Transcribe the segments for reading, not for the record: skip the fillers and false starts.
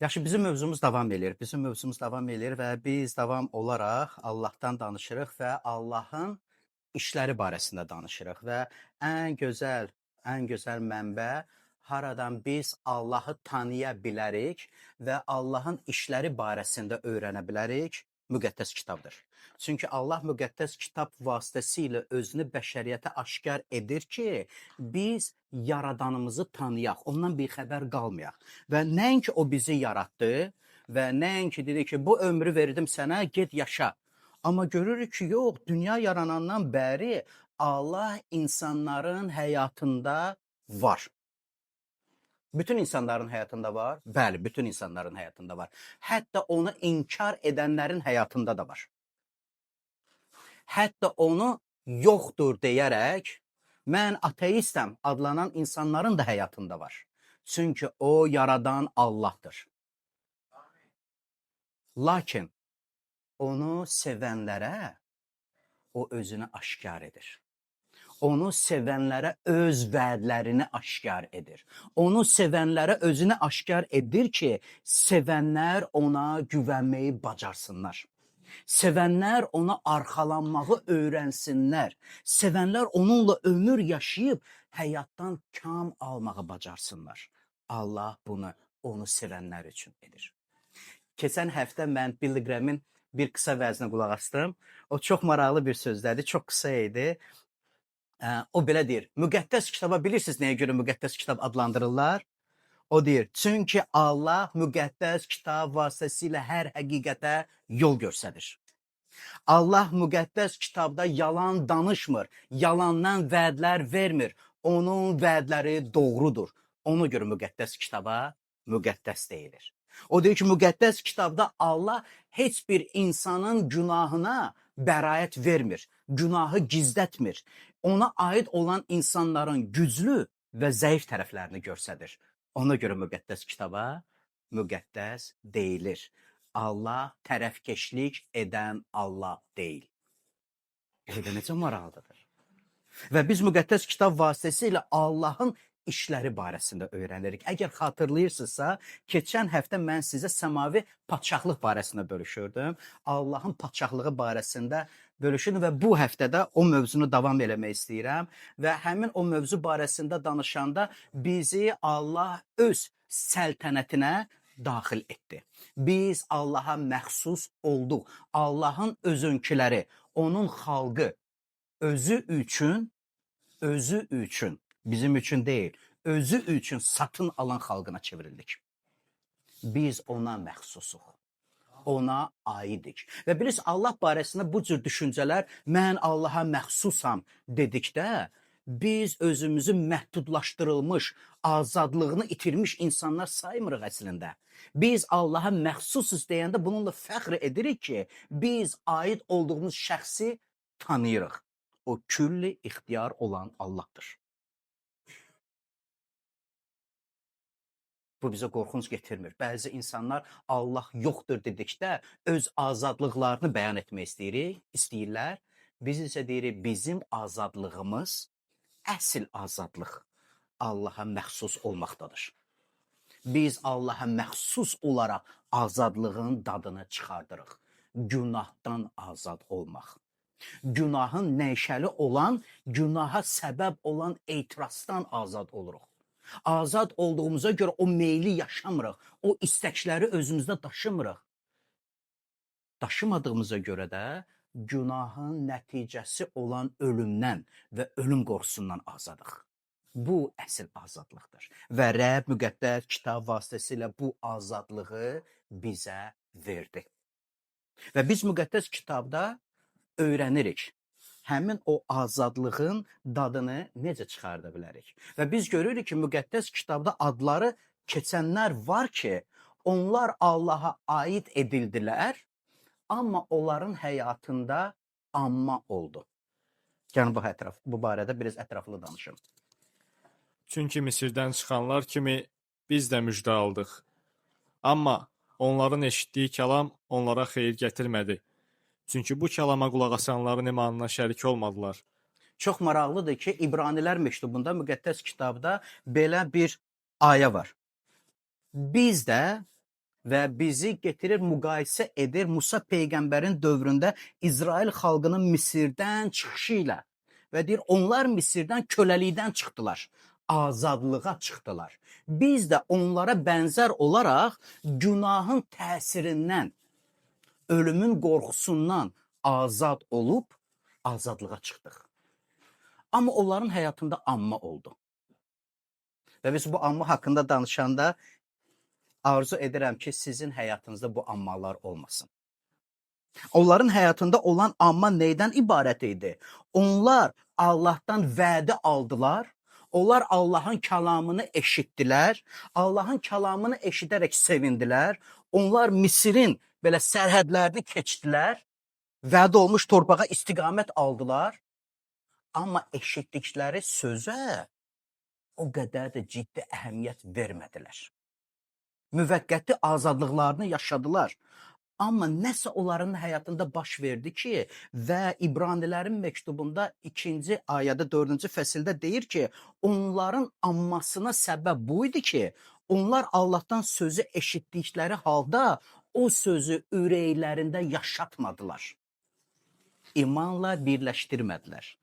Yaxşı, bizim mövzumuz davam edir. Bizim mövzumuz davam edir və biz davam olaraq Allahdan danışırıq və Allahın işləri barəsində danışırıq və ən gözəl mənbə haradan biz Allahı tanıya bilərik və Allahın işləri barəsində öyrənə bilərik, müqəddəs kitabdır. Çünki Allah müqəddəs kitab vasitəsilə özünü bəşəriyyətə aşkar edir ki, biz yaradanımızı tanıyaq, ondan bixəbər qalmayaq. Və nəinki o bizi yaratdı və nəinki dedi ki, bu ömrü verdim sənə, get yaşa. Amma görürük ki, yox, dünya yaranandan bəri Allah insanların həyatında var. Bütün insanların həyatında var? Bəli, bütün insanların həyatında var. Hətta onu inkar edənlərin həyatında da var. Hətta onu yoxdur deyərək, mən ateistəm adlanan insanların da həyatında var. Çünki o yaradan Allahdır. Lakin onu sevənlərə o özünü aşkar edir. Onu sevənlərə öz vədlərini aşkar edir. Onu sevənlərə özünü aşkar edir ki, sevənlər ona güvənməyi bacarsınlar. Sevənlər ona arxalanmağı öyrənsinlər. Sevənlər onunla ömür yaşayıb həyatdan kam almağı bacarsınlar. Allah bunu onu sevənlər üçün edir. Keçən həftə mən Billy Graham'in bir qısa vəzinə qulaq asdım. O çox maraqlı bir sözdədir, çox qısa idi. O belə deyir, müqəddəs kitaba bilirsiniz nəyə görə müqəddəs kitab adlandırırlar? O deyir, çünki Allah müqəddəs kitab vasitəsilə hər həqiqətə yol göstərir. Allah müqəddəs kitabda yalan danışmır, yalandan vədlər vermir. Onun vədləri doğrudur. Ona görə müqəddəs kitaba müqəddəs deyilir. O deyir ki, müqəddəs kitabda Allah heç bir insanın günahına bəraət vermir, günahı gizlətmir. Ona aid olan insanların güclü və zəif tərəflərini göstərir. Ona görə müqəddəs kitaba müqəddəs deyilir. Allah tərəfkeşlik edən Allah deyil. Burada necə maraqlıdır. Və biz müqəddəs kitab vasitəsilə Allahın işləri barəsində öyrənirik. Əgər xatırlayırsınızsa, keçən həftə mən sizə səmavi padşahlıq barəsində bölüşürdüm. Allahın padşahlığı barəsində bölüşürdüm və bu həftədə o mövzunu davam eləmək istəyirəm və həmin o mövzu barəsində danışanda bizi Allah öz səltənətinə daxil etdi. Biz Allaha məxsus olduq. Allahın özünkiləri, onun xalqı özü üçün, bizim üçün deyil, özü üçün satın alan xalqına çevrildik. Biz ona məxsusuq. Ona aidik. Və bilirsiniz, Allah barəsində bu cür düşüncələr, mən Allaha məxsusam dedikdə, biz özümüzü məhdudlaşdırılmış, azadlığını itirmiş insanlar saymırıq əslində. Biz Allaha məxsusuz deyəndə bununla fəxr edirik ki, biz aid olduğumuz şəxsi tanıyırıq. O külli ixtiyar olan Allahdır. Bu bizə qorxunc getirmir. Bəzi insanlar Allah yoxdur dedikdə öz azadlıqlarını bəyan etmək istəyirlər. Biz isə deyirik, bizim azadlığımız, əsl azadlıq Allaha məxsus olmaqdadır. Biz Allaha məxsus olaraq azadlığın dadını çıxardırıq. Günahdan azad olmaq. Günahın nəşəli olan, günaha səbəb olan etirazdan azad oluruq. Azad olduğumuza görə o meyli yaşamırıq, o istəkləri özümüzdə daşımırıq. Daşımadığımıza görə də günahın nəticəsi olan ölümdən və ölüm qorxusundan azadıq. Bu əsl azadlıqdır və Rəbb müqəddəs kitab vasitəsilə bu azadlığı bizə verdi. Və biz müqəddəs kitabda öyrənirik. Həmin o azadlığın dadını necə çıxarda bilərik? Və biz görürük ki, müqəddəs kitabda adları keçənlər var ki, onlar Allaha aid edildilər, amma onların həyatında amma oldu. Yəni bu barədə biraz ətraflı danışım. Çünki Misirdən çıxanlar kimi biz də müjdə aldıq. Amma onların eşitdiyi kəlam onlara xeyir gətirmədi. Çünki bu kəlama qulaq asanların imanına şərik olmadılar. Çox maraqlıdır ki, İbranilər məktubunda, müqəddəs kitabda belə bir ayə var. Biz də və bizi getirir, müqayisə edir Musa peyğəmbərin dövründə İsrail xalqının Misirdən çıxışı ilə və deyir, onlar Misirdən köləlikdən çıxdılar, azadlığa çıxdılar. Biz də onlara bənzər olaraq günahın təsirindən, ölümün qorxusundan azad olub azadlığa çıxdıq. Amma onların həyatında amma oldu. Və biz bu amma haqqında danışanda arzu edirəm ki, sizin həyatınızda bu ammalar olmasın. Onların həyatında olan amma neydən ibarət idi? Onlar Allahdan vədi aldılar. Onlar Allahın kəlamını eşitdilər. Allahın kəlamını eşidərək sevindilər. Onlar Misirin belə sərhədlərini keçdilər. Vəd olmuş torpağa istiqamət aldılar. Amma eşitdikləri sözə o qədər də ciddi əhəmiyyət vermədilər. Müvəqqəti azadlıqlarını yaşadılar. Amma nəsə onların həyatında baş verdi ki, və İbranilərin məktubunda 2-ci ayədə 4-cü fəsildə deyir ki, onların ammasına səbəb bu idi ki, onlar Allahdan sözü eşitdikləri halda o sözü ürəklərində yaşatmadılar. İmanla birləşdirmədilər.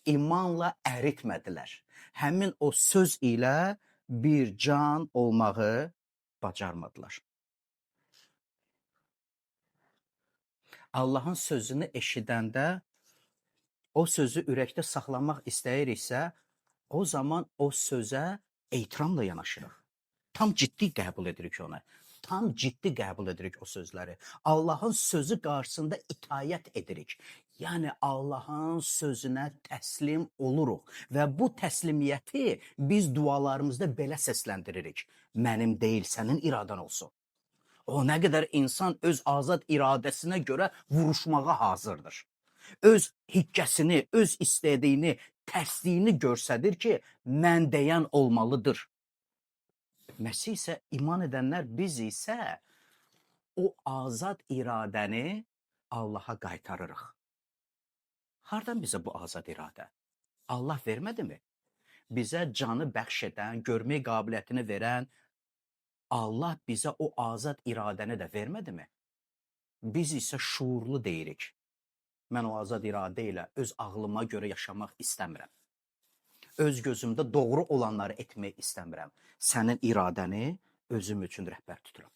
İmanla əritmədilər. Həmin o söz ilə bir can olmağı bacarmadılar. Allahın sözünü eşidəndə o sözü ürəkdə saxlamaq istəyiriksə, o zaman o sözə ehtiramla yanaşırıq. Tam ciddi qəbul edirik onu. Tam ciddi qəbul edirik o sözləri. Allahın sözü qarşısında itayət edirik. Yəni Allahın sözünə təslim oluruq və bu təslimiyyəti biz dualarımızda belə səsləndiririk. Mənim deyil, sənin iradən olsun. O nə qədər insan öz azad iradəsinə görə vuruşmağa hazırdır. Öz hikkəsini, öz istədiyini, tərsliyini göstərir ki, mən deyən olmalıdır. Məsih isə iman edənlər biz isə o azad iradəni Allaha qaytarırıq. Hardan bizə bu azad iradə? Allah vermədimi? Bizə canı bəxş edən, görmək qabiliyyətini verən Allah bizə o azad iradəni də vermədimi? Biz isə şuurlu deyirik. Mən o azad iradə ilə öz ağlıma görə yaşamaq istəmirəm. Öz gözümdə doğru olanları etmək istəmirəm. Sənin iradəni özüm üçün rəhbər tuturam.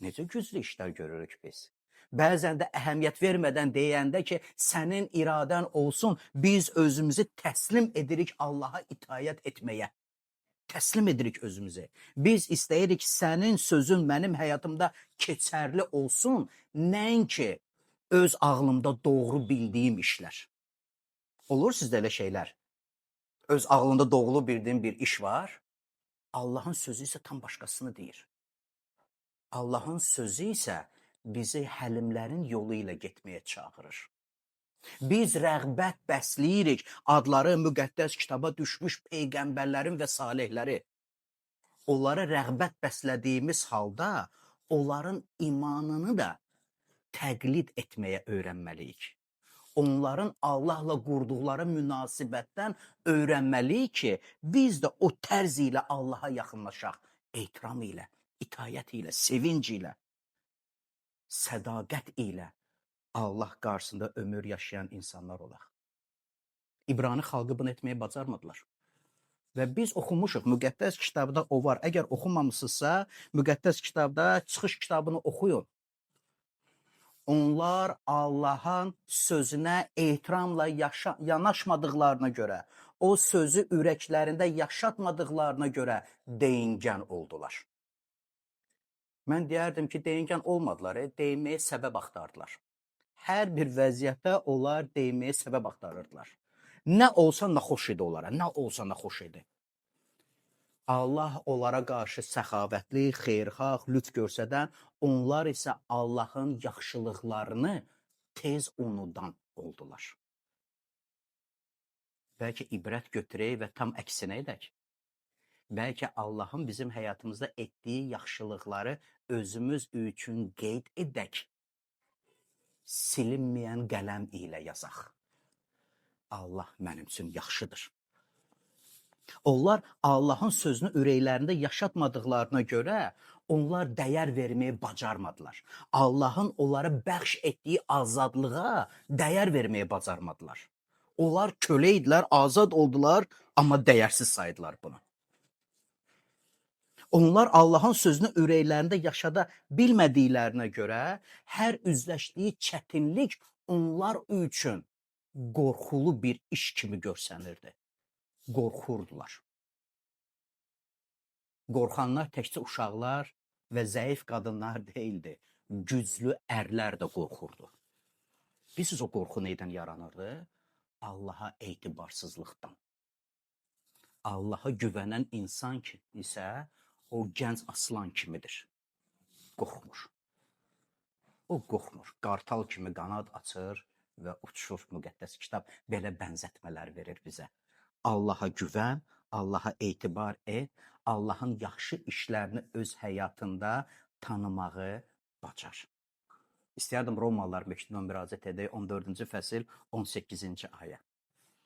Necə güclü işlər görürük biz. Bəzən də əhəmiyyət vermədən deyəndə ki, sənin iradən olsun, biz özümüzü təslim edirik Allaha itayət etməyə. Təslim edirik özümüzü. Biz istəyirik sənin sözün mənim həyatımda keçərli olsun, nəinki öz ağlımda doğru bildiyim işlər. Olur sizdə elə şeylər? Öz ağlında doğru bildiyin bir iş var, Allahın sözü isə tam başqasını deyir. Allahın sözü isə bizi həlimlərin yolu ilə getməyə çağırır. Biz rəğbət bəsləyirik adları müqəddəs kitaba düşmüş peyğəmbərlərin və salihləri. Onlara rəğbət bəslədiyimiz halda onların imanını da təqlid etməyə öyrənməliyik. Onların Allahla qurduqları münasibətdən öyrənməliyik ki, biz də o tərz ilə Allaha yaxınlaşaq. Ehtiram ilə, itayət ilə, sevinc ilə, sədaqət ilə Allah qarşısında ömür yaşayan insanlar olaq. İbrani xalqı bunu etməyə bacarmadılar. Və biz oxumuşuq, müqəddəs kitabda o var. Əgər oxumamısınızsa, müqəddəs kitabda çıxış kitabını oxuyun. Onlar Allahın sözünə ehtiramla yanaşmadıqlarına görə, o sözü ürəklərində yaşatmadıqlarına görə deyingən oldular. Mən deyərdim ki, deyingən olmadılar, deyinməyə səbəb axtardılar. Hər bir vəziyyətdə onlar deyinməyə səbəb axtarırdılar. Nə olsa naxoş idi onlara, nə olsa naxoş idi. Allah onlara qarşı səxavətli, xeyirxah, lütf göstərən, onlar isə Allahın yaxşılıqlarını tez unudan oldular. Bəlkə ibrət götürək və tam əksinə edək. Bəlkə Allahın bizim həyatımızda etdiyi yaxşılıqları özümüz üçün qeyd edək. Silinməyən qələm ilə yazaq. Allah mənim üçün yaxşıdır. Onlar Allahın sözünü ürəklərində yaşatmadıqlarına görə onlar dəyər verməyi bacarmadılar. Allahın onlara bəxş etdiyi azadlığa dəyər verməyi bacarmadılar. Onlar kölə idilər, azad oldular, amma dəyərsiz saydılar bunu. Onlar Allahın sözünü ürəklərində yaşada bilmədiklərinə görə hər üzləşdiyi çətinlik onlar üçün qorxulu bir iş kimi görsənirdi. Qorxurdular. Qorxanlar təkcə uşaqlar və zəif qadınlar deyildi. Güclü ərlər də qorxurdu. Bilirsiniz o qorxu nədən yaranırdı? Allaha etibarsızlıqdan. Allaha güvənən insan isə o gənc aslan kimidir. Qorxmur. O qorxmur. Qartal kimi qanad açır və uçur. Müqəddəs kitab belə bənzətmələr verir bizə. Allaha güvən, Allaha etibar et, Allahın yaxşı işlərini öz həyatında tanımağı bacar. İstəyərdim Romalılar məktubuna müraciət edək, 14-cü fəsil, 18-ci ayə.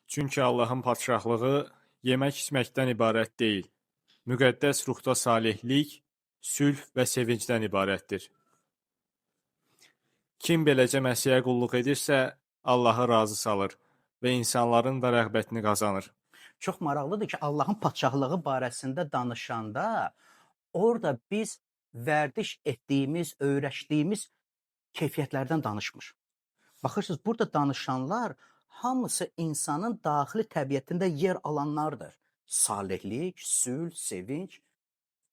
Çünki Allahın padşahlığı yemək içməkdən ibarət deyil. Müqəddəs ruhda salihlik, sülh və sevincdən ibarətdir. Kim beləcə Məsihə qulluq edirsə, Allahı razı salır və insanların da rəğbətini qazanır. Çox maraqlıdır ki, Allahın padşahlığı barəsində danışanda orada biz vərdiş etdiyimiz, öyrəşdiyimiz keyfiyyətlərdən danışmır. Baxırsınız, burada danışanlar hamısı insanın daxili təbiətində yer alanlardır. Salihlik, sülh, sevinç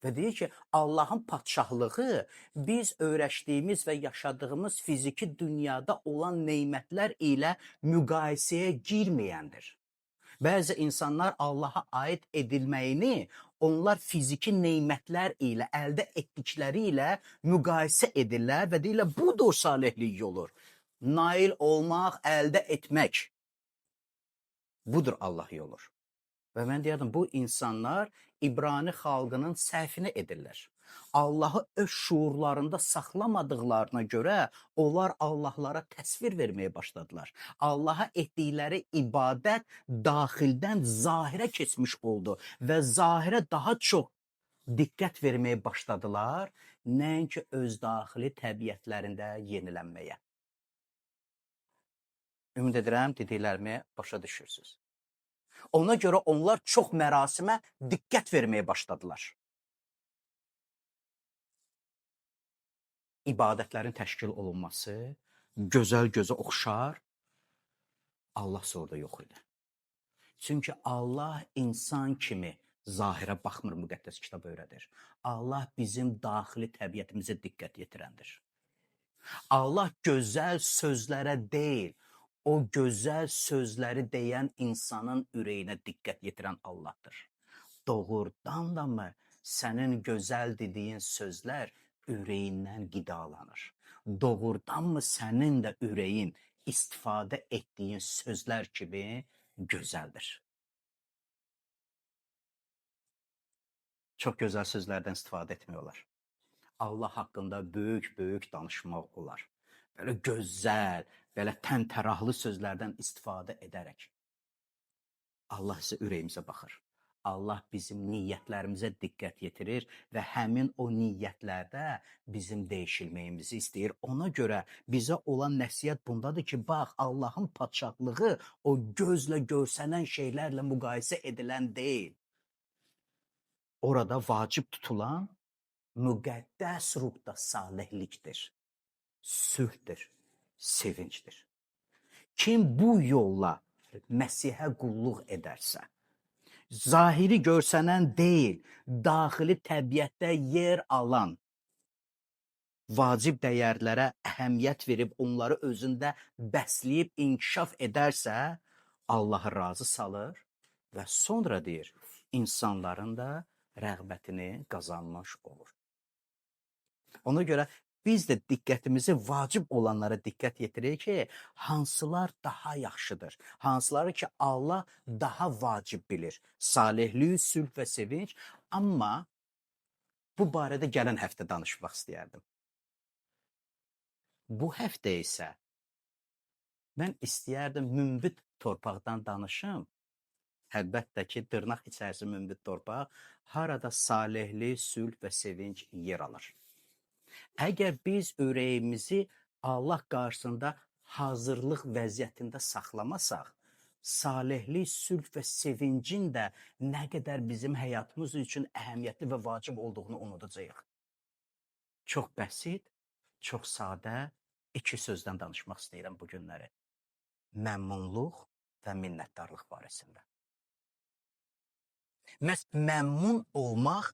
və deyir ki, Allahın padşahlığı biz öyrəşdiyimiz və yaşadığımız fiziki dünyada olan neymətlər ilə müqayisəyə girməyəndir. Bəzi insanlar Allaha aid edilməyini onlar fiziki neymətlər ilə, əldə etdikləri ilə müqayisə edirlər və deyirlər, budur salihlik olur. Nail olmaq, əldə etmək. Budur Allah yolu. Və mən deyirəm, bu insanlar İbrani xalqının səhvini edirlər. Allahı öz şuurlarında saxlamadıqlarına görə onlar Allahlara təsvir verməyə başladılar. Allaha etdikləri ibadət daxildən zahirə keçmiş oldu və zahirə daha çox diqqət verməyə başladılar, nəinki öz daxili təbiətlərində yenilənməyə. Ümid edirəm, dediklərimi başa düşürsünüz. Ona görə onlar çox mərasimə diqqət verməyə başladılar. İbadətlərin təşkil olunması, gözəl gözə oxşar, Allah orada yox idi. Çünki Allah insan kimi zahirə baxmır, müqəddəs kitab öyrədir. Allah bizim daxili təbiətimizə diqqət yetirəndir. Allah gözəl sözlərə deyil, o gözəl sözləri deyən insanın ürəyinə diqqət yetirən Allahdır. Doğrudan da mı sənin gözəl dediyin sözlər ürəyindən qidalanır? Doğrudan mı sənin də ürəyin istifadə etdiyin sözlər kimi gözəldir? Çox gözəl sözlərdən istifadə etmək olar. Allah haqqında böyük-böyük danışmaq olar. Belə gözəl, belə təntəraqlı sözlərdən istifadə edərək. Allah isə ürəyimizə baxır. Allah bizim niyyətlərimizə diqqət yetirir və həmin o niyyətlərdə bizim dəyişilməyimizi istəyir. Ona görə bizə olan nəsihət bundadır ki, bax, Allahın padşahlığı o gözlə görsənən şeylərlə müqayisə edilən deyil. Orada vacib tutulan müqəddəs ruhda salihlikdir, sülhdür, sevincdir. Kim bu yolla Məsihə qulluq edərsə, zahiri görsənən deyil, daxili təbiətdə yer alan, vacib dəyərlərə əhəmiyyət verib, onları özündə bəsləyib, inkişaf edərsə, Allahı razı salır və sonra deyir, insanların da rəğbətini qazanmış olur. Ona görə biz də diqqətimizi vacib olanlara diqqət yetiririk ki, hansılar daha yaxşıdır, hansıları ki Allah daha vacib bilir. Salihlik, sülh və sevinç. Amma bu barədə gələn həftə danışmaq istəyərdim. Bu həftə isə mən istəyərdim münbit torpaqdan danışım Əlbəttə ki, dırnaq içərisi münbit torpaq, harada salihlik, sülh və sevinc yer alır. Əgər biz ürəyimizi Allah qarşısında hazırlıq vəziyyətində saxlamasaq, salihlik, sülh və sevincin də nə qədər bizim həyatımız üçün əhəmiyyətli və vacib olduğunu unudacağıq. Çox bəsit, çox sadə iki sözdən danışmaq istəyirəm bu günləri. Məmnunluq və minnətdarlıq barəsində. Məhz məmnun olmaq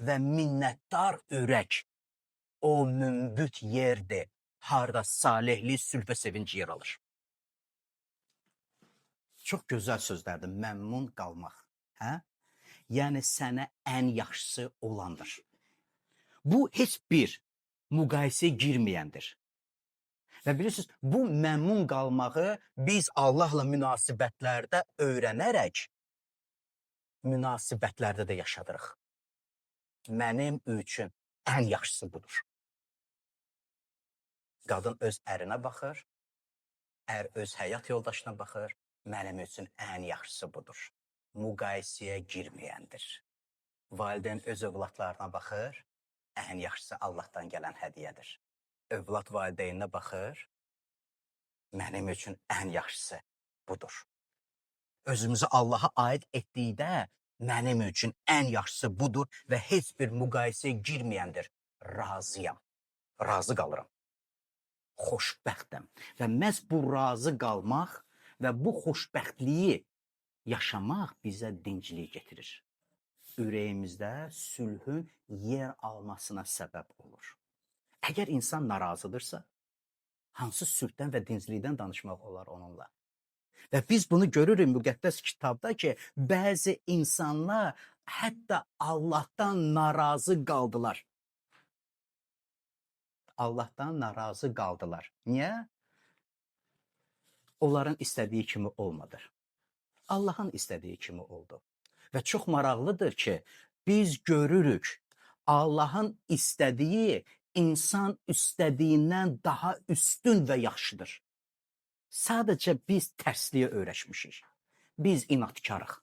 və minnətdar ürək o münbit yerdir, harda salihlik, sülh və sevinc yer alır. Çox gözəl sözlərdir, məmnun qalmaq. Hə? Yəni sənə ən yaxşısı olandır. Bu heç bir müqayisəyə girməyəndir. Və bilirsiniz, bu məmnun qalmağı biz Allahla münasibətlərdə öyrənərək münasibətlərdə də yaşadırıq. Mənim üçün ən yaxşısı budur. Qadın öz ərinə baxır, ər öz həyat yoldaşına baxır, mənim üçün ən yaxşısı budur. Müqayisəyə girməyəndir. Valideyn öz övladlarına baxır, ən yaxşısı Allahdan gələn hədiyyədir. Övlad valideyninə baxır, mənim üçün ən yaxşısı budur. Özümüzü Allaha aid etdikdə mənim üçün ən yaxşısı budur və heç bir müqayisəyə girməyəndir. Razıyam, razı qalıram, xoşbəxtəm və məhz bu razı qalmaq və bu xoşbəxtliyi yaşamaq bizə dinclik getirir. Ürəyimizdə sülhün yer almasına səbəb olur. Əgər insan narazıdırsa, hansı sülhdən və dinclikdən danışmaq olar onunla? Və biz bunu görürük müqəddəs kitabda ki, bəzi insanlar hətta Allahdan narazı qaldılar. Allahdan narazı qaldılar. Niyə? Onların istədiyi kimi olmadı. Allahın istədiyi kimi oldu. Və çox maraqlıdır ki, biz görürük, Allahın istədiyi insan istədiyindən daha üstün və yaxşıdır. Sadəcə biz tərsliyə öyrəşmişik. Biz inadkarıq.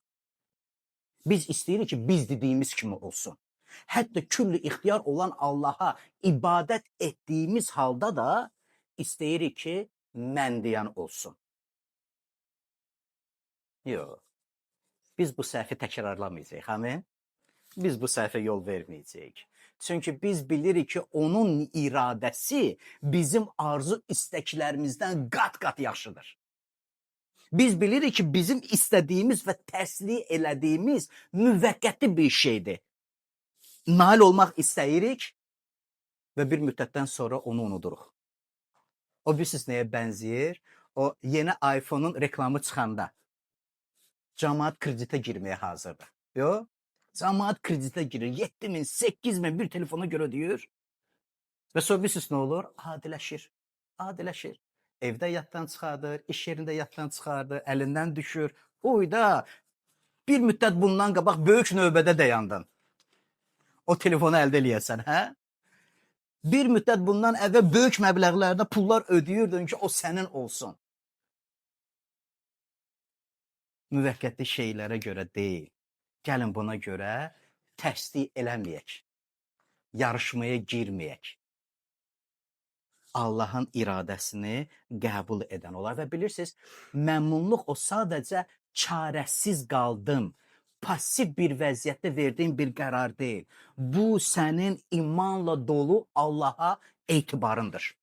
Biz istəyirik ki, biz dediyimiz kimi olsun. Hətta külli ixtiyar olan Allaha ibadət etdiyimiz halda da istəyirik ki, mən deyən olsun. Yox. Biz bu səhvi təkrarlamayacağıq, amin? Biz bu səhvə yol verməyəcəyik. Çünki biz bilirik ki, onun iradəsi bizim arzu istəklərimizdən qat-qat yaxşıdır. Biz bilirik ki, bizim istədiyimiz və təslim elədiyimiz müvəqqəti bir şeydir. Nail olmaq istəyirik və bir müddətdən sonra onu unuduruq. O bilirsiniz nəyə bənzəyir? O yeni iPhone-un reklamı çıxanda cəmaət kreditə girməyə hazırdır. Yox? Cəmaət kreditə girir. 7.000, 8.000 bir telefona görə deyir. Və sonra bilirsiniz nə olur? Adiləşir. Adiləşir. Evdə yaddan çıxardır, iş yerində yaddan çıxardır, əlindən düşür. Uyda bir müddət bundan qabaq böyük növbədə dayandın. O telefonu əldə eləyəsən, hə? Bir müddət bundan əvvəl böyük məbləğlərdə pullar ödəyirdin ki, o sənin olsun. Müvəqqəti şeylərə görə deyil. Gəlin buna görə təsdiq eləməyək. Yarışmaya girməyək. Allahın iradəsini qəbul edən olar. Və bilirsiniz, məmnunluq o sadəcə çarəsiz qaldım, pasiv bir vəziyyətdə verdiyin bir qərar deyil. Bu sənin imanla dolu Allaha etibarındır.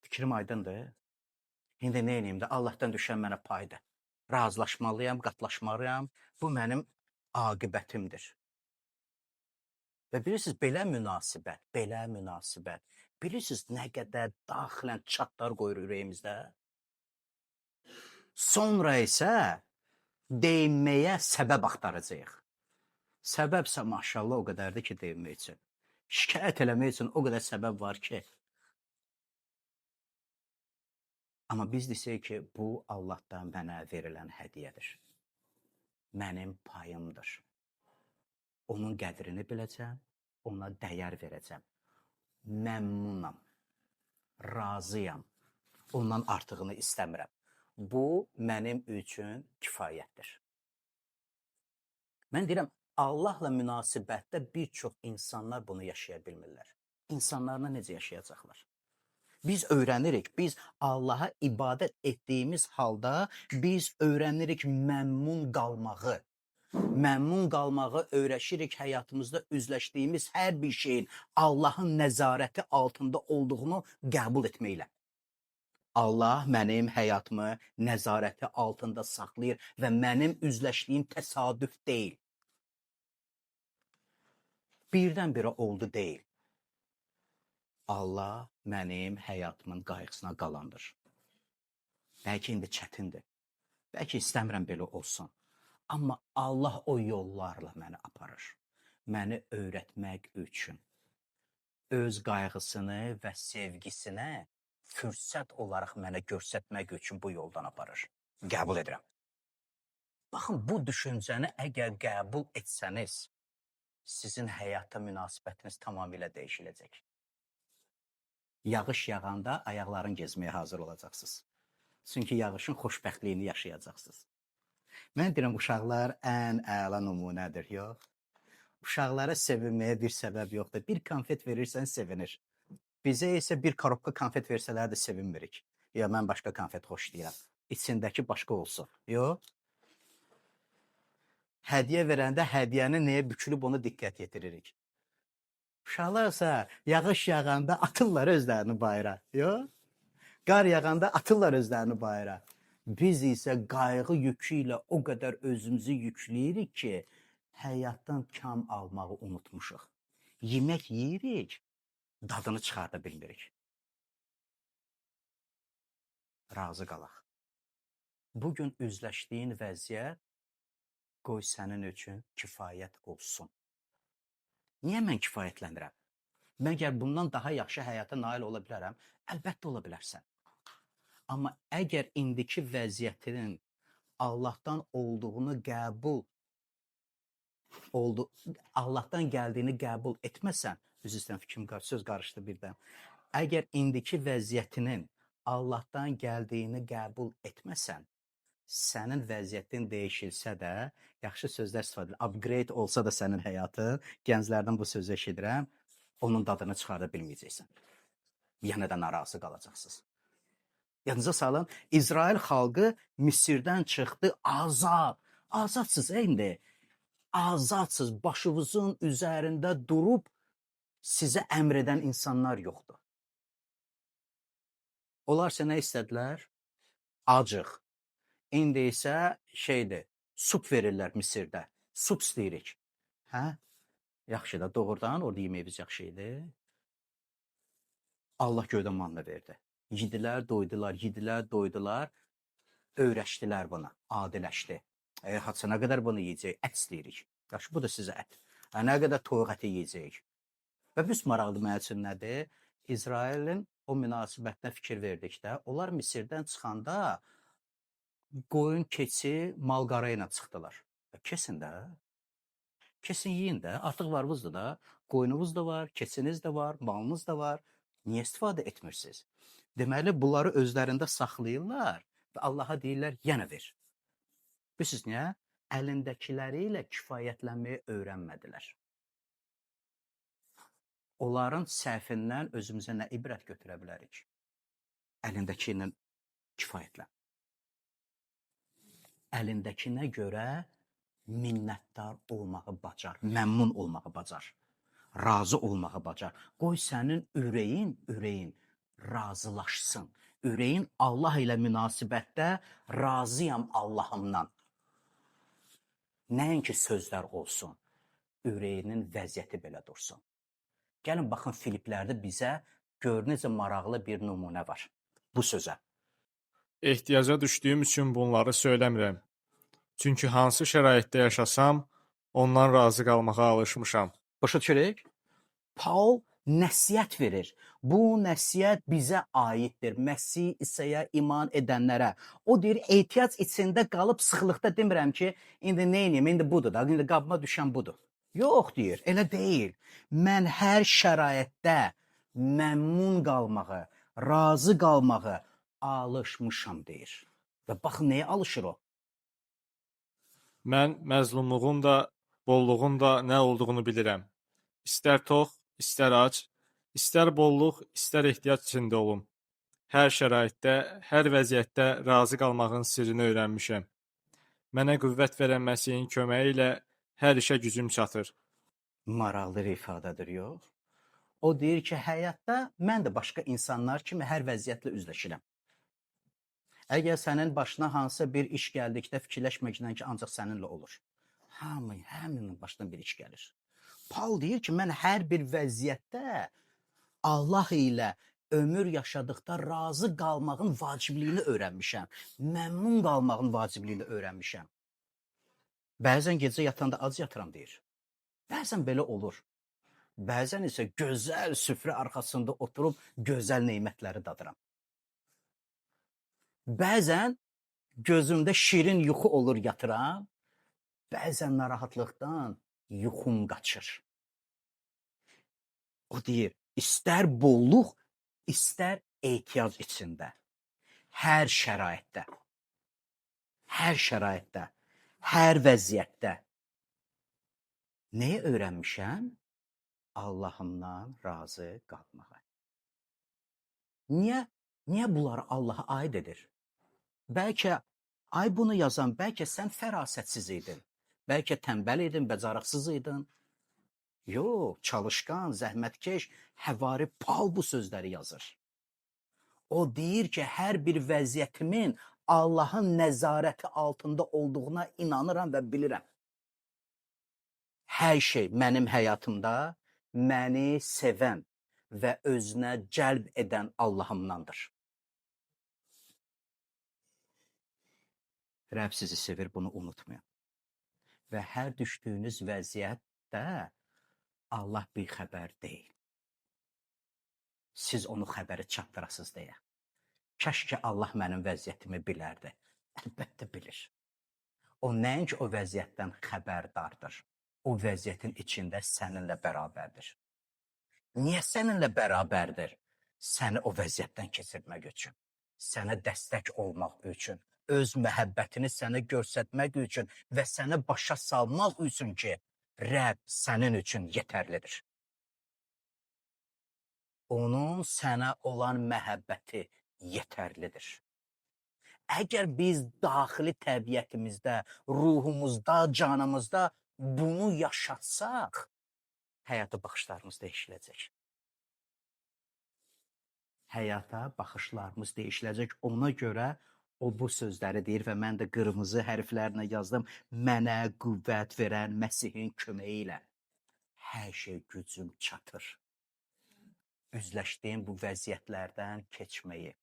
Fikrim aydındır. İndi nə edeyim də Allahdan düşən mənə paydır. Razılaşmalıyam, qatlaşmalıyam. Bu mənim aqibətimdir. Və bilirsiniz, belə münasibət, bilirsiniz nə qədər daxilən çatlar qoyur ürəyimizdə? Sonra isə deyinməyə səbəb axtaracağıq. Səbəbsə maşallah o qədərdir ki, deyinmək üçün. Şikayət eləmək üçün o qədər səbəb var ki. Amma biz desək ki, bu Allahdan mənə verilən hədiyyədir. Mənim payımdır. Onun qədrini biləcəm, ona dəyər verəcəm. Məmnunam, razıyam, Ondan artığını istəmirəm. Bu mənim üçün kifayətdir. Mən deyirəm, Allahla münasibətdə bir çox insanlar bunu yaşaya bilmirlər. İnsanlarla necə yaşayacaqlar? Biz öyrənirik, biz Allaha ibadət etdiyimiz halda biz öyrənirik məmnun qalmağı. Məmnun qalmağı öyrəşirik həyatımızda üzləşdiyimiz hər bir şeyin Allahın nəzarəti altında olduğunu qəbul etməklə. Allah mənim həyatımı nəzarəti altında saxlayır və mənim üzləşdiyim təsadüf deyil. Birdən-birə oldu deyil. Allah mənim həyatımın qayğısına qalandır. Bəlkə indi çətindir. Bəlkə istəmirəm belə olsun. Amma Allah o yollarla məni aparır. Məni öyrətmək üçün. Öz qayğısını və sevgisini fürsət olaraq mənə göstərmək üçün bu yoldan aparır. Qəbul edirəm. Baxın, bu düşüncəni əgər qəbul etsəniz, sizin həyata münasibətiniz tamamilə dəyişiləcək. Yağış yağanda ayaqların gezməyə hazır olacaqsınız. Çünki yağışın xoşbəxtliyini yaşayacaqsınız. Mən deyirəm, uşaqlar ən əla nümunədir, yox? Uşaqlara sevinməyə bir səbəb yoxdur. Bir konfet verirsən, sevinir. Bizə isə bir korobka konfet versələr də sevinmirik. Ya mən başqa konfet xoşlayıram. İçindəki başqa olsun. Yox? Hədiyyə verəndə hədiyyəni nəyə bükülüb onu diqqət yetiririk. Uşaqlarsa yağış yağanda atırlar özlərini bayıra. Yox? Qar yağanda atırlar özlərini bayıra. Biz isə qayğı yükü ilə o qədər özümüzü yükləyirik ki, həyatdan kam almağı unutmuşuq. Yemək yeyirik, dadını çıxarda bilmirik. Razı qalaq. Bugün üzləşdiyin vəziyyət qoy sənin üçün kifayət olsun. Niyə mən kifayətlənirəm? Məgər bundan daha yaxşı həyata nail ola bilərəm? Əlbəttə ola bilərsən. Amma əgər indiki vəziyyətinin Allahdan olduğunu Allahdan gəldiyini qəbul etməsən, üzrə fikrim söz qarışdı birdən. Əgər indiki vəziyyətinin Allahdan gəldiyini qəbul etməsən, sənin vəziyyətin dəyişilsə də, yaxşı sözlər istifadə edir. Upgrade olsa da sənin həyatın, gənclərdən bu sözü eşidirəm, onun dadını çıxarda bilməyəcəksən. Yenə də narazı qalacaqsınız. Yadınıza salın, İsrail xalqı Misirdən çıxdı azad. Azadsız indi. Azadsız, başınızın üzərində durub sizə əmr edən insanlar yoxdur. Onlar sənə istədilər? Acıq. İndi isə sup verirlər Misirdə. Sup istəyirik. Hə? Yaxşı da, doğrudan orada yeməyimiz yaxşı idi. Allah göydən manna verdi. Yedilər, doydular, öyrəşdilər buna, adiləşdi. Haça nə qədər bunu yiyəcək? Ət istəyirik. Yaxşı, bu da sizə ət. Nə qədər toyuq əti yiyəcəyik. Və biz maraqlı mənim üçün nədir? İsrailin o münasibətinə fikir verdikdə, onlar Misirdən çıxanda qoyun, keçi, mal-qara ilə çıxdılar. Kesin də. Kesin yiyin də. Artıq varınızdır da. Qoyununuz da var, keçiniz də var, malınız da var. Niyə istifadə etmirsiniz? Deməli, bunları özlərində saxlayırlar və Allaha deyirlər, yenə ver. Bilirsiniz niyə? Əlindəkiləri ilə kifayətlənməyi öyrənmədilər. Onların səhvindən özümüzə nə ibrət götürə bilərik? Əlindəki ilə kifayətlən. Əlindəkinə görə minnətdar olmağı bacar, məmnun olmağı bacar, razı olmağı bacar. Qoy sənin ürəyin razılaşsın. Ürəyin Allah ilə münasibətdə razıyam Allahımdan. Nəinki sözlər olsun, ürəyinin vəziyyəti belə dursun. Gəlin, baxın, Filiplərdə bizə gör necə maraqlı bir nümunə var bu sözə. Ehtiyaca düşdüyüm üçün bunları söyləmirəm. Çünki hansı şəraitdə yaşasam, ondan razı qalmağa alışmışam. Başa düşürük? Paul nəsihət verir. Bu nəsihət bizə aiddir. Məsih İsa'ya iman edənlərə. O deyir, ehtiyac içində qalıb sıxlıqda demirəm ki, indi nə edeyim, indi budur da, indi qabıma düşən budur. Yox, deyir, elə deyil. Mən hər şəraitdə məmnun qalmağı, razı qalmağı, alışmışam deyir. Və baxın nəyə alışır o? Mən məzlumluğun da, bolluğun da nə olduğunu bilirəm. İstər tox, istər ac, istər bolluq, istər ehtiyac içində olum. Hər şəraitdə, hər vəziyyətdə razı qalmağın sirrini öyrənmişəm. Mənə qüvvət verən Məsihin köməyi ilə hər işə gücüm çatır. Maraqlı bir ifadədir, yox? O deyir ki, həyatda mən də başqa insanlar kimi hər vəziyyətlə üzləşirəm. Əgər sənin başına hansısa bir iş gəldikdə fikirləşməklə ki, ancaq səninlə olur. Həminin başına bir iş gəlir. Paul deyir ki, mən hər bir vəziyyətdə Allah ilə ömür yaşadıqda razı qalmağın vacibliyini öyrənmişəm. Məmnun qalmağın vacibliyini öyrənmişəm. Bəzən gecə yatanda ac yatıram deyir. Bəzən belə olur. Bəzən isə gözəl süfrə arxasında oturub gözəl nemətləri dadıram. Bəzən gözümdə şirin yuxu olur yatıram. Bəzən narahatlıqdan yuxum qaçır. O deyir, istər bolluq, istər ehtiyac içində. Hər şəraitdə, hər vəziyyətdə. Nəyə öyrənmişəm? Allahımdan razı qalmağa. Niyə bunları Allaha aid edir? Bəlkə bunu yazan, bəlkə sən fərasətsiz idin. Bəlkə tənbəl idin, bacarıqsız idin. Yox, çalışqan, zəhmətkeş, həvari Paul bu sözləri yazır. O deyir ki, hər bir vəziyyətimin Allahın nəzarəti altında olduğuna inanıram və bilirəm. Hər şey mənim həyatımda məni sevən və özünə cəlb edən Allahımdandır. Rəbb sizi sevir, bunu unutmayın. Və hər düşdüyünüz vəziyyətdə Allah bir xəbər deyil. Siz onu xəbəri çatdırasınız deyə. Kəş ki Allah mənim vəziyyətimi bilərdi. Əlbəttə bilir. O nəinki o vəziyyətdən xəbərdardır. O vəziyyətin içində səninlə bərabərdir. Niyə səninlə bərabərdir? Səni o vəziyyətdən keçirmək üçün, sənə dəstək olmaq üçün, öz məhəbbətini sənə göstərmək üçün və səni başa salmaq üçün ki, Rəbb sənin üçün yetərlidir. Onun sənə olan məhəbbəti yetərlidir. Əgər biz daxili təbiətimizdə, ruhumuzda, canımızda bunu yaşatsaq, həyata baxışlarımız dəyişiləcək. Həyata baxışlarımız dəyişiləcək. Ona görə o bu sözləri deyir və mən də qırmızı hərflərlə yazdım. Mənə qüvvət verən Məsihin köməyi ilə hər şey gücüm çatır. Üzləşdiyim bu vəziyyətlərdən keçməyi.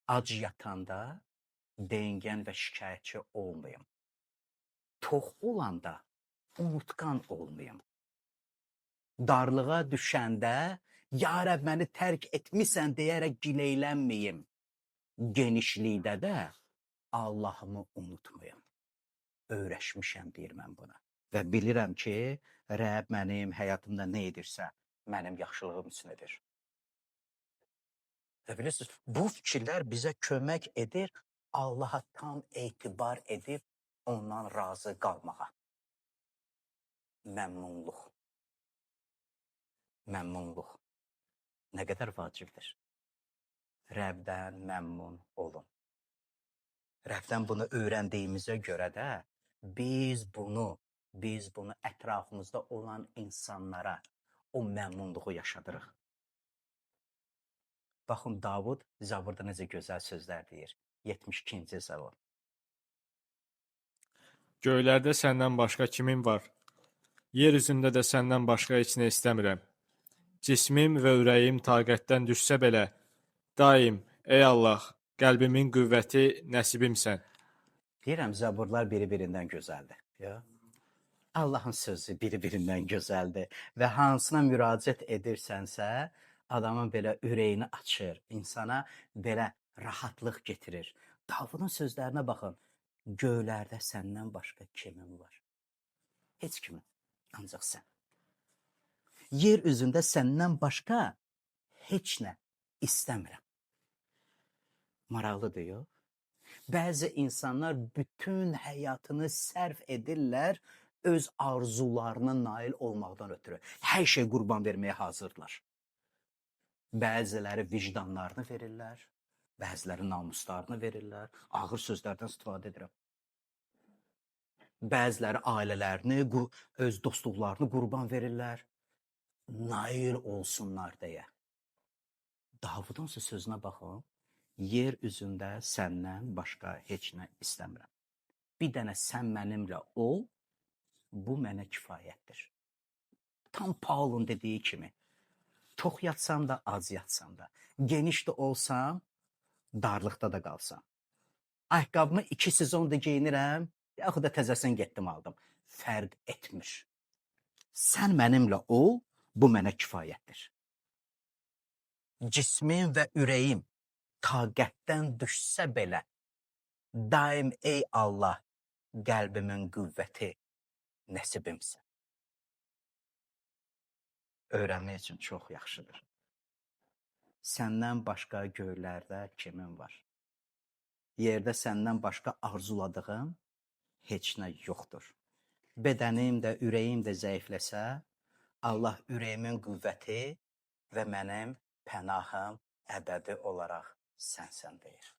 Ac yatanda deyingən və şikayətçi olmayım. Tox olanda unutqan olmayım. Darlığa düşəndə, ya Rəbb məni tərk etmisən deyərək gileylənməyim. Genişlikdə də Allahımı unutmayım. Öyrəşmişəm deyir mən buna. Və bilirəm ki, Rəbb mənim həyatımda nə edirsə, mənim yaxşılığım üçün edir. Və bilirsiniz, bu fikirlər bizə kömək edir, Allaha tam etibar edib ondan razı qalmağa. Məmnunluq. Məmnunluq. Nə qədər vacibdir? Rəbdən məmnun olun. Rəbdən bunu öyrəndiyimizə görə də biz bunu ətrafımızda olan insanlara o məmnunluğu yaşadırıq. Baxın, Davud Zaburda necə gözəl sözlər deyir. 72-ci Zabur. Göylərdə səndən başqa kimin var? Yer üzündə də səndən başqa heç nə istəmirəm. Cismim və ürəyim taqətdən düşsə belə, daim, ey Allah, qəlbimin qüvvəti nəsibimsən. Deyirəm, Zaburlar biri-birindən gözəldir. Ya? Allahın sözü biri-birindən gözəldir və hansına müraciət edirsənsə, adamın belə ürəyini açır, insana belə rahatlıq getirir. Davudun sözlərinə baxın, göylərdə səndən başqa kimin var? Heç kimin, ancaq sən. Yer üzündə səndən başqa heç nə istəmirəm. Maraqlıdır, yox? Bəzi insanlar bütün həyatını sərf edirlər öz arzularına nail olmaqdan ötürü. Hər şey qurban verməyə hazırdılar. Bəziləri vicdanlarını verirlər, bəziləri namuslarını verirlər. Ağır sözlərdən istifadə edirəm. Bəziləri ailələrini, öz dostluqlarını qurban verirlər, nail olsunlar deyə. Davudun sözünə baxın. Yer üzündə səndən başqa heç nə istəmirəm. Bir dənə sən mənimlə ol, bu mənə kifayətdir. Tam Paulun dediyi kimi, çox yatsam da, az yatsam da, geniş də olsam, darlıqda da qalsam. Ayaqqabımı 2 sezonda geyinirəm, yaxud da təzəsini getdim aldım. Fərq etmir. Sən mənimlə ol, bu mənə kifayətdir. Cismim və ürəyim taqətdən düşsə belə, daim ey Allah, qəlbimin qüvvəti nəsibimsən. Öyrənmək üçün çox yaxşıdır. Səndən başqa göylərdə kimin var? Yerdə səndən başqa arzuladığım heç nə yoxdur. Bədənim də, ürəyim də zəifləsə, Allah ürəyimin qüvvəti və mənim pənahım əbədi olaraq sənsən deyir.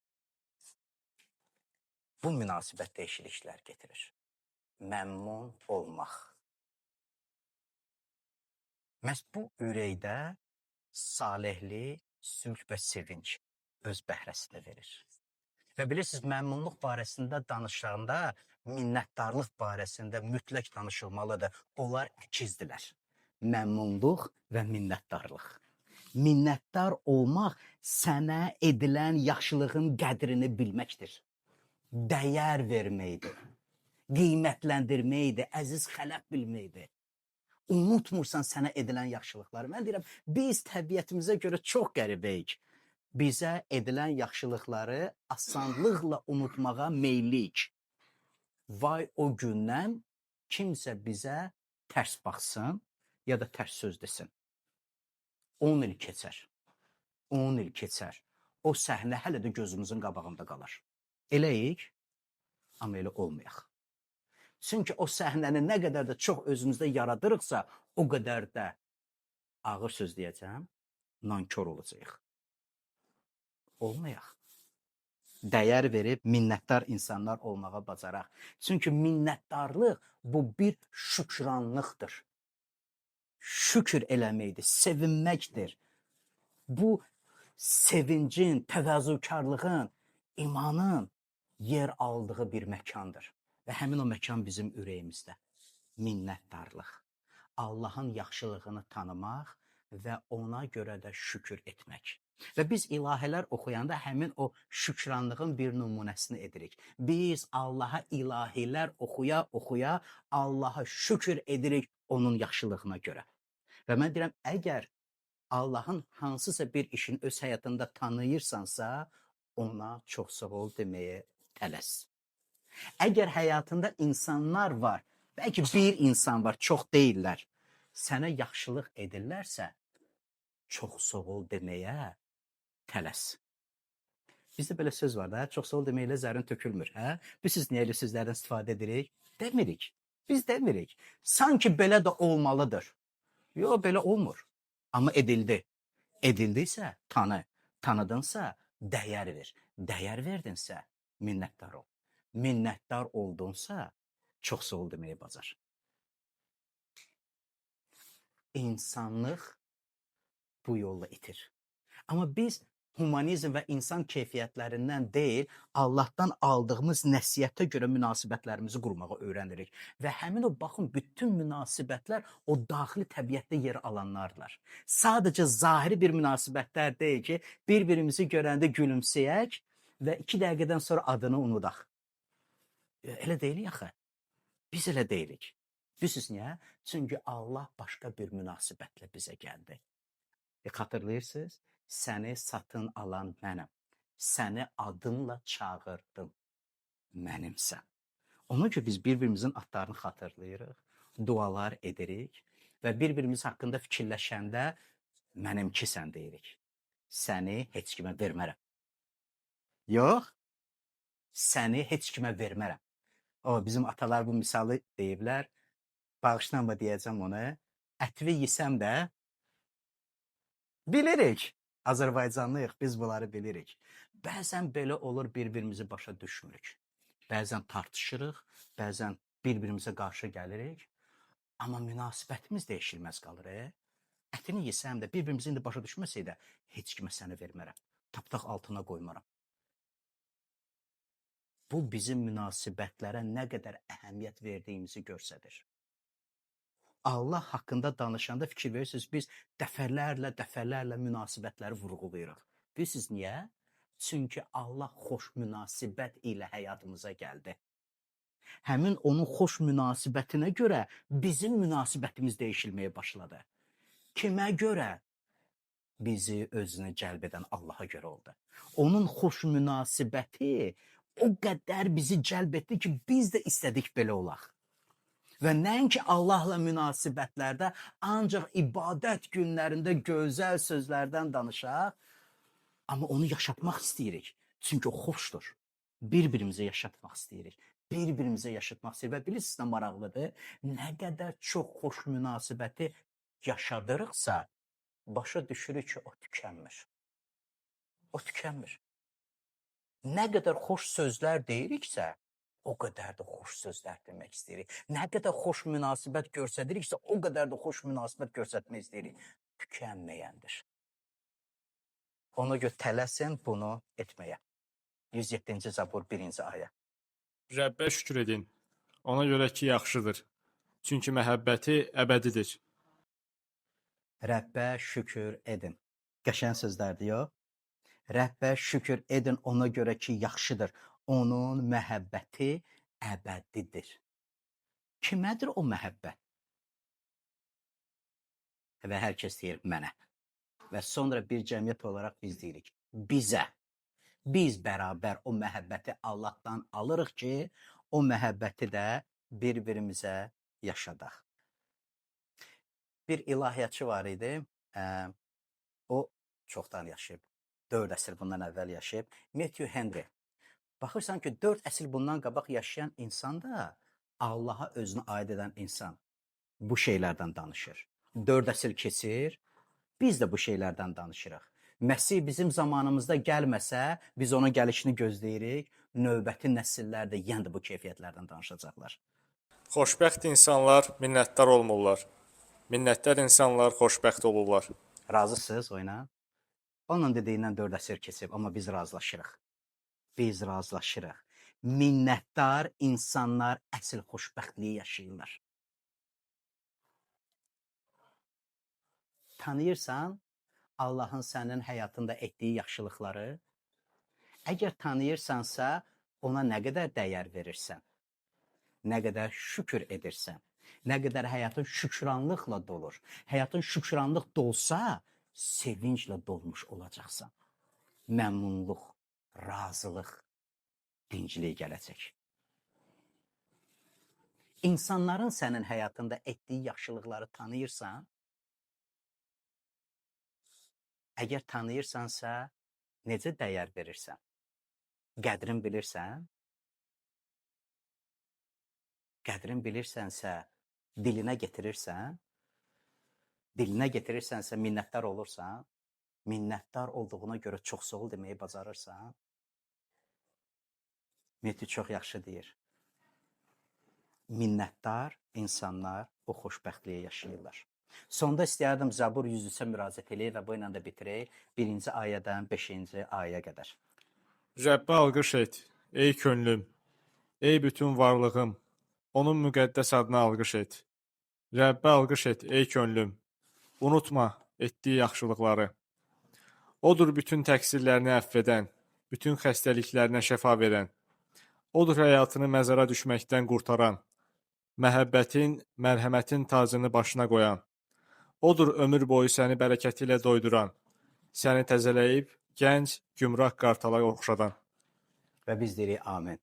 Bu münasibət dəyişikliklər getirir. Məmnun olmaq. Məhz bu ürəkdə salihlik, sülh və sevinç öz bəhrəsini verir. Və bilirsiniz, məmnunluq barəsində danışanda, minnətdarlıq barəsində mütləq danışılmalıdır. Onlar ikizdilər. Məmnunluq və minnətdarlıq. Minnətdar olmaq sənə edilən yaxşılığın qədrini bilməkdir. Dəyər verməkdir. Qiymətləndirməkdir, əziz xələq bilməkdir. Unutmursan sənə edilən yaxşılıqları. Mən deyirəm, biz təbiətimizə görə çox qəribəyik. Bizə edilən yaxşılıqları asanlıqla unutmağa meylliyik. Vay o gündən kimsə bizə tərs baxsın ya da tərs söz desin. 10 il keçər. 10 il keçər. O səhnə hələ də gözümüzün qabağında qalar. Eləyik, amma elə olmayaq. Çünki o səhnəni nə qədər də çox özümüzdə yaradırıqsa, o qədər də ağır söz deyəcəm, nankor olacağıq. Olmayaq. Dəyər verib minnətdar insanlar olmağa bacaraq. Çünki minnətdarlıq bu bir şükranlıqdır. Şükür eləməkdir, sevinməkdir. Bu sevincin, təvazökarlığın, imanın yer aldığı bir məkandır. Və həmin o məkan bizim ürəyimizdə. Minnətdarlıq. Allahın yaxşılığını tanımaq və ona görə də şükür etmək. Və biz ilahələr oxuyanda həmin o şükranlığın bir nümunəsini edirik. Biz Allaha ilahilər oxuya Allaha şükür edirik onun yaxşılığına görə. Və mən deyirəm, əgər Allahın hansısa bir işini öz həyatında tanıyırsansa, ona çox sağ ol deməyə tələs. Əgər həyatında insanlar var, bəlkə bir insan var, çox deyirlər, sənə yaxşılıq edirlərsə, çox sağ ol deməyə tələs. Bizdə belə söz var da, çox sağ ol deməklə zərin tökülmür. Biz siz niyə elə sözlərdən istifadə edirik? Demirik. Biz demirik. Sanki belə də olmalıdır. Yox, belə olmur. Amma edildi. Edildiysə tanı. Tanıdınsa dəyər ver. Dəyər verdinsə minnətdar ol. Minnətdar oldunsa çox sağ ol deməyi bacar. İnsanlıq bu yolla itir. Amma biz humanizm və insan keyfiyyətlərindən deyil, Allahdan aldığımız nəsihətə görə münasibətlərimizi qurmağı öyrənirik. Və həmin o, baxın, bütün münasibətlər o daxili təbiətdə yer alanlardır. Sadəcə zahiri bir münasibətlər deyil ki, bir-birimizi görəndə gülümsəyək və 2 dəqiqədən sonra adını unudaq. Elə deyilik axı. Biz elə deyilik. Bilirsiniz niyə? Çünki Allah başqa bir münasibətlə bizə gəldi. Xatırlayırsınız? Səni satın alan mənəm. Səni adınla çağırdım. Mənimsən. Ona görə biz bir-birimizin adlarını xatırlayırıq, dualar edirik və bir-birimiz haqqında fikirləşəndə mənimkisən deyirik. Səni heç kimə vermərəm. Yox, səni heç kimə vermərəm. O bizim atalar bu misalı deyiblər. Bağışlanma deyəcəm onu. Ətvi yesəm də bilirik. Azərbaycanlıyıq, biz bunları bilirik. Bəzən belə olur, bir-birimizi başa düşmürük. Bəzən tartışırıq, bəzən bir-birimizə qarşı gəlirik. Amma münasibətimiz dəyişilməz qalır. Ətini yesəm də, bir-birimizi indi başa düşməsək də, heç kimə səni vermərəm. Tapdaq altına qoymaram. Bu bizim münasibətlərə nə qədər əhəmiyyət verdiyimizi göstərir. Allah haqqında danışanda fikir verirsiniz, biz dəfələrlə münasibətləri vurğulayırıq. Bilirsiniz niyə? Çünki Allah xoş münasibət ilə həyatımıza gəldi. Həmin onun xoş münasibətinə görə bizim münasibətimiz dəyişilməyə başladı. Kimə görə? Bizi özünə cəlb edən Allaha görə oldu. Onun xoş münasibəti o qədər bizi cəlb etdi ki, biz də istədik belə olaq. Və nəinki Allahla münasibətlərdə ancaq ibadət günlərində gözəl sözlərdən danışaq, amma onu yaşatmaq istəyirik. Çünki o xoşdur. Bir-birimizə yaşatmaq istəyirik. Bir-birimizə yaşatmaq istəyirik. Və bilirsiniz nə maraqlıdır? Nə qədər çox xoş münasibəti yaşadırıqsa, başa düşürük ki, o tükənmir. O tükənmir. Nə qədər xoş sözlər deyiriksə, o qədər də xoş sözlər demək istəyirik. Nə qədər xoş münasibət göstəririksə, o qədər də xoş münasibət göstərmək istəyirik. Tükənməyəndir. Ona görə tələsin bunu etməyə. 107-ci Zabur 1-ci ayə. Rəbbə şükür edin. Ona görə ki, yaxşıdır. Çünki məhəbbəti əbədidir. Rəbbə şükür edin. Qəşəng sözlərdir, yox? Rəbbə şükür edin ona görə ki, yaxşıdır. Onun məhəbbəti əbədidir. Kimədir o məhəbbət? Və hər kəs deyir mənə. Və sonra bir cəmiyyət olaraq biz deyirik, bizə. Biz bərabər o məhəbbəti Allahdan alırıq ki, o məhəbbəti də bir-birimizə yaşadaq. Bir ilahiyyatçı var idi, o çoxdan yaşayıb, 4 əsr bundan əvvəl yaşayıb, Matthew Henry. Baxırsan ki, 4 əsr bundan qabaq yaşayan insan da Allaha özünü aid edən insan bu şeylərdən danışır. 4 əsr keçir, biz də bu şeylərdən danışırıq. Məsih bizim zamanımızda gəlməsə, biz onun gəlişini gözləyirik, növbəti nəsillər də yenə də bu keyfiyyətlərdən danışacaqlar. Xoşbəxt insanlar minnətdar olmurlar. Minnətdar insanlar xoşbəxt olurlar. Razısınız oyuna? Onun dediyindən 4 əsr keçib, amma biz razılaşırıq. Biz razılaşırıq. Minnətdar insanlar əsl xoşbəxtliyi yaşayırlar. Tanıyırsan Allahın sənin həyatında etdiyi yaxşılıqları? Əgər tanıyırsansa, ona nə qədər dəyər verirsən? Nə qədər şükür edirsən? Nə qədər həyatın şükranlıqla dolur? Həyatın şükranlıq dolsa, sevinclə dolmuş olacaqsan. Məmnunluq, razılıq, dinclik gələcək. İnsanların sənin həyatında etdiyi yaxşılıqları tanıyırsan, əgər tanıyırsansa, necə dəyər verirsən? Qədrin bilirsən? Qədrin bilirsənsə, dilinə getirirsən? Dilinə getirirsənsə, minnətdar olursan? Minnətdar olduğuna görə çox sağ ol deməyi bacarırsan? Mehdi çox yaxşı deyir. Minnətdar insanlar bu xoşbəxtliyi yaşayırlar. Sonda istəyərdim Zabur 103-ə müraciət eləyək və bu ilə də bitirək 1-ci ayədən 5-ci ayəyə qədər. Rəbbə alqış et, ey könlüm, ey bütün varlığım, onun müqəddəs adına alqış et. Rəbbə alqış et, ey könlüm, unutma etdiyi yaxşılıqları. Odur bütün təqsirlərini əfv edən, bütün xəstəliklərinə şəfa verən. Odur həyatını məzara düşməkdən qurtaran, məhəbbətin, mərhəmətin tacını başına qoyan. Odur ömür boyu səni bərəkəti ilə doyduran, səni təzələyib, gənc, gümrah qartala oxşadan. Və biz deyirik amin.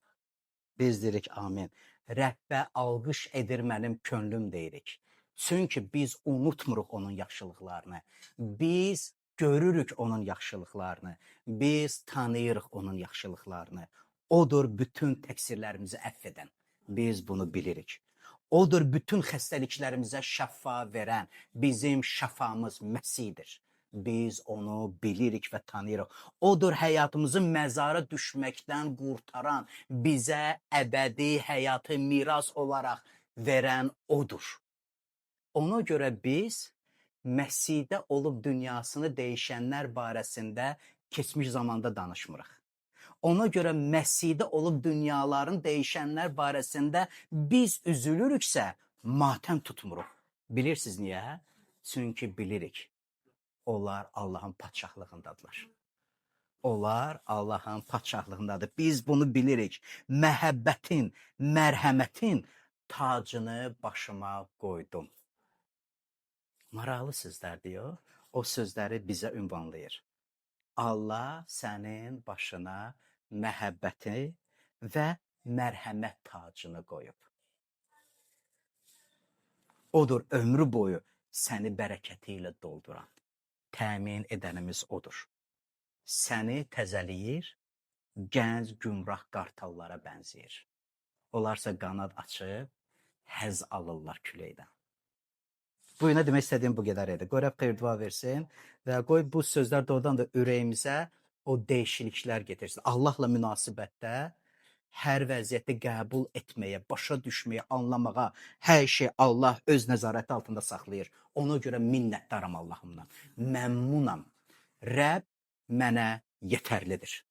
Biz deyirik amin. Rəbbə alqış edir mənim könlüm deyirik. Çünki biz unutmuruq onun yaxşılıqlarını. Biz görürük onun yaxşılıqlarını. Biz tanıyırıq onun yaxşılıqlarını. Odur bütün təqsirlərimizi əfv edən. Biz bunu bilirik. Odur bütün xəstəliklərimizə şəfa verən. Bizim şəfamız Məsihdir. Biz onu bilirik və tanıyırıq. Odur həyatımızı məzara düşməkdən qurtaran, bizə əbədi həyatı miras olaraq verən odur. Ona görə biz Məsihdə olub dünyasını dəyişənlər barəsində keçmiş zamanda danışmırıq. Ona görə Məsihdə olub dünyaların dəyişənlər barəsində biz üzülürüksə, matəm tutmuruq. Bilirsiniz niyə? Çünki bilirik. Onlar Allahın padşahlığındadılar. Onlar Allahın padşahlığındadır. Biz bunu bilirik. Məhəbbətin, mərhəmətin tacını başıma qoydum. Maraqlı sözlər deyir. O sözləri bizə ünvanlayır. Allah sənin başına məhəbbəti və mərhəmət tacını qoyub. Odur ömrü boyu səni bərəkəti ilə dolduran. Təmin edənimiz odur. Səni təzəliyir, gənc gümrah qartallara bənzəyir. Onlarsa qanad açıb, həz alırlar küləkdən. Bu günə demək istədiyim bu qədər idi. Qoy Rəbb xeyir dua versin və qoy bu sözlər doğrudan da ürəyimizə o dəyişikliklər getirsin. Allahla münasibətdə hər vəziyyəti qəbul etməyə, başa düşməyə, anlamağa hər şey Allah öz nəzarəti altında saxlayır. Ona görə minnətdaram Allahımdan. Məmnunam. Rəbb mənə yetərlidir.